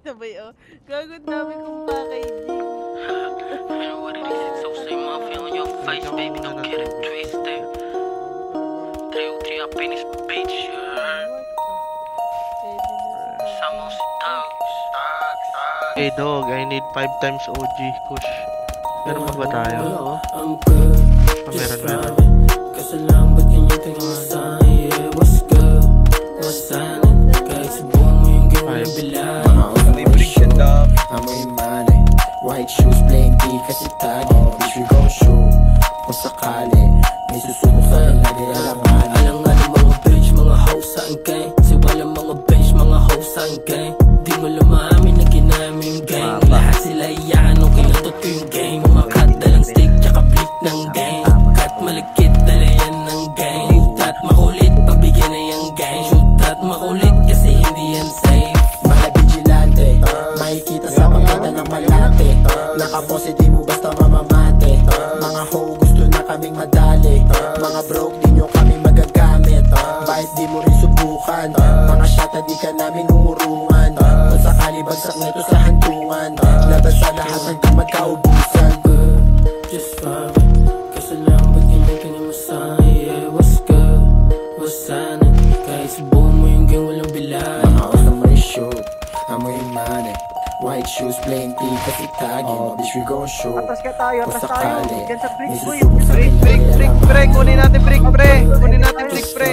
Sabay, oh. Gagod namin kung packaging. I know what it is, it's so same mafia on your face, baby, don't get it twisted. 303 up in this bitch, Samos dogs. Hey dog, I need 5 times OG, push. Meron pa ba tayo? Meron. Kasi lang ba't ganyan tingin mo sa'kin, yeah, what's good? What's happening? Kahit subukan mo yung gawin ng bilang. May break siya dog. Amoy money. White shoes playing D kasi tagi. Bitch we gon' shoot. Kung sakali may susubok sa'yo lagi alangan. Alangan mga bitch, mga hoes sa ang gang. Siwala mga bitch, mga hoes sa ang gang. Di mo lumamin na ginamit yung gang. Lahat sila iyakan nung kinatot ko yung gang. Umakat dalang stick tsaka blick ng gang. Kat malagkit dala yan ng gang. Shoot at makulit, pabigyan na yung gang. Shoot at makulit kasi hindi yan safe. Mga vigilante, makikita sa pagkata ng malate. Nakapose di mo basta mamamate. Mga hoe gusto na kaming madali. Mga broke di nyo kami magagamit. Bakit di mo rin subukan? Mga shata di ka namin umurungan. Kung sakali bagsak nito sa hantungan, laban sa lahat hanggang magkaubusan. Just fine. Kasi lang ba't ganyan tingin mo sa'kin, yeah, what's good? What's happening? Kahit subukan mo yung gang walang bilay. Mga hoes na may shoot, amoy money. White shoes playing T kasi tagi. Bitch we gon' shoot. Kung sakali may susubok sa Break, kunin natin break, pre. Kunin natin break, pre.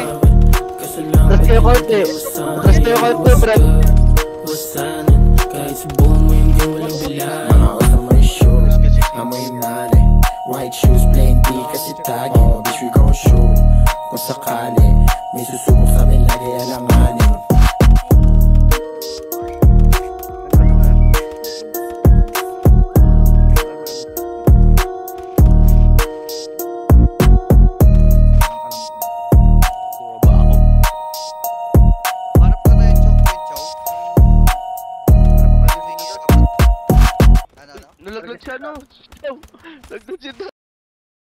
Kasi lang ba't ganyan tingin mo sa'kin, yeah, what's good? What's happening? Kahit subukan mo yung gang walang bilay. Mga hoes na may shoot, amoy money. White shoes playing D kasi tagi. Bitch we gon' shoot. Kung sakali may susubok sa amin lagi alanganin. Nalaglag siya, no? Nalaglag siya.